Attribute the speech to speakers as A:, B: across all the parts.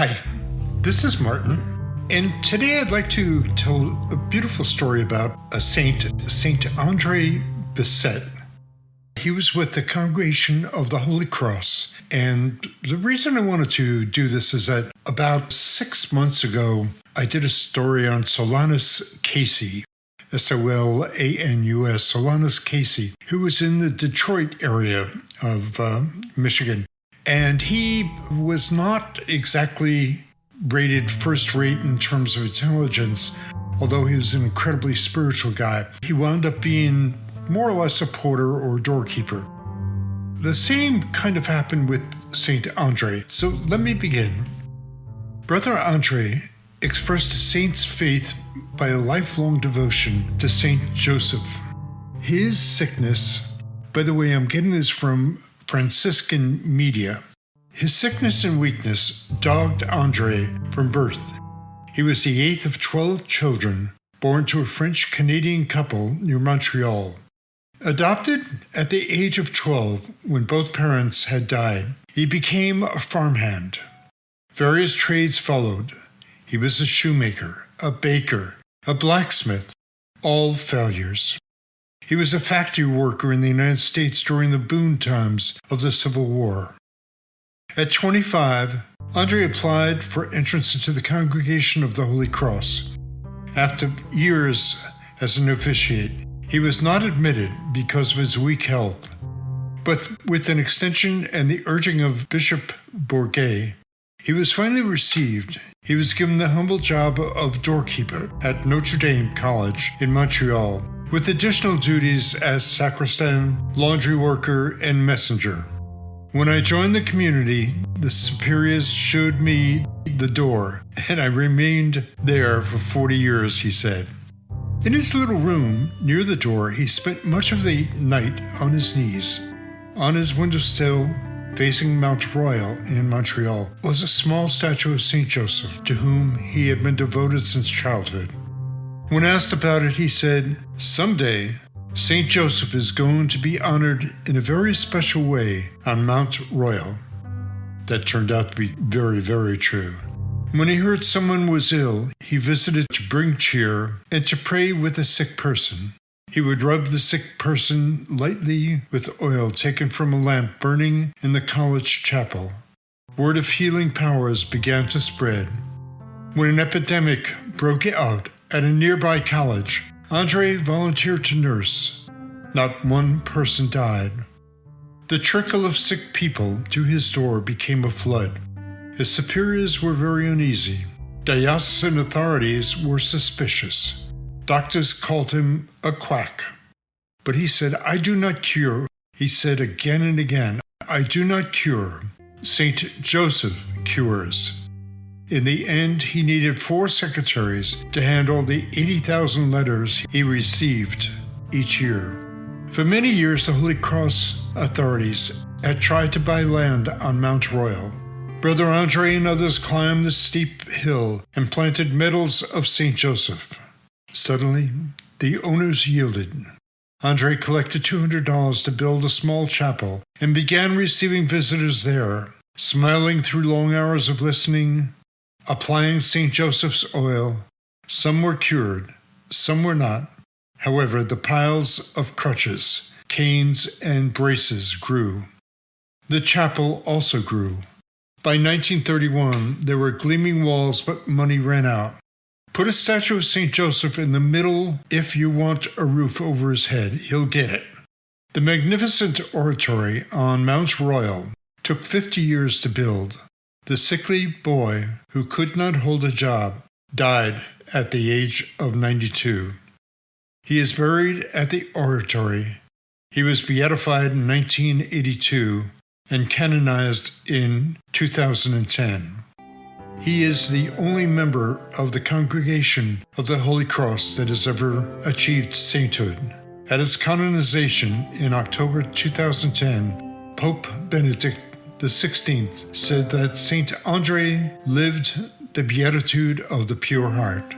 A: Hi, this is Martin, and today I'd like to tell a beautiful story about a saint, Saint Andre Bessette. He was with the Congregation of the Holy Cross, and the reason I wanted to do this is that about 6 months ago, I did a story on Solanus Casey, Solanus, Solanus Casey, who was in the Detroit area of Michigan. And he was not exactly rated first rate in terms of intelligence, although he was an incredibly spiritual guy. He wound up being more or less a porter or doorkeeper. The same kind of happened with Saint Andre. So let me begin. Brother Andre expressed a saint's faith by a lifelong devotion to Saint Joseph. His sickness, by the way, I'm getting this from Franciscan media. His sickness and weakness dogged Andre from birth. He was the 8th of 12 children born to a French-Canadian couple near Montreal. Adopted at the age of 12 when both parents had died, he became a farmhand. Various trades followed. He was a shoemaker, a baker, a blacksmith, all failures. He was a factory worker in the United States during the boom times of the Civil War. At 25, Andre applied for entrance into the Congregation of the Holy Cross. After years as a novitiate, he was not admitted because of his weak health. But with an extension and the urging of Bishop Bourget, he was finally received. He was given the humble job of doorkeeper at Notre Dame College in Montreal, with additional duties as sacristan, laundry worker, and messenger. When I joined the community, the superiors showed me the door, and I remained there for 40 years, he said. In his little room near the door, he spent much of the night on his knees. On his windowsill, facing Mount Royal in Montreal, was a small statue of Saint Joseph, to whom he had been devoted since childhood. When asked about it, he said, "Someday, Saint Joseph is going to be honored in a very special way on Mount Royal." That turned out to be very, very true. When he heard someone was ill, he visited to bring cheer and to pray with a sick person. He would rub the sick person lightly with oil taken from a lamp burning in the college chapel. Word of healing powers began to spread. When an epidemic broke out at a nearby college, Andre volunteered to nurse. Not one person died. The trickle of sick people to his door became a flood. His superiors were very uneasy. Diocesan authorities were suspicious. Doctors called him a quack. But he said, "I do not cure." He said again and again, "I do not cure. Saint Joseph cures." In the end, he needed 4 secretaries to handle the 80,000 letters he received each year. For many years, the Holy Cross authorities had tried to buy land on Mount Royal. Brother Andre and others climbed the steep hill and planted medals of Saint Joseph. Suddenly, the owners yielded. Andre collected $200 to build a small chapel and began receiving visitors there, smiling through long hours of listening, applying St. Joseph's oil. Some were cured, some were not. However, the piles of crutches, canes, and braces grew. The chapel also grew. By 1931, there were gleaming walls, but money ran out. Put a statue of St. Joseph in the middle. If you want a roof over his head, he'll get it. The magnificent oratory on Mount Royal took 50 years to build. The sickly boy who could not hold a job died at the age of 92. He is buried at the oratory. He was beatified in 1982 and canonized in 2010. He is the only member of the Congregation of the Holy Cross that has ever achieved sainthood. At his canonization in October 2010, Pope Benedict XVI said that Saint Andre lived the beatitude of the pure heart.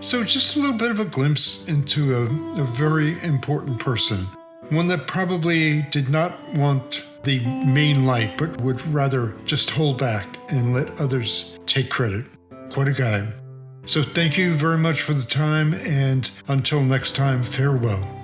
A: So just a little bit of a glimpse into a very important person, one that probably did not want the main light, but would rather just hold back and let others take credit. Quite a guy. So thank you very much for the time, and until next time, farewell.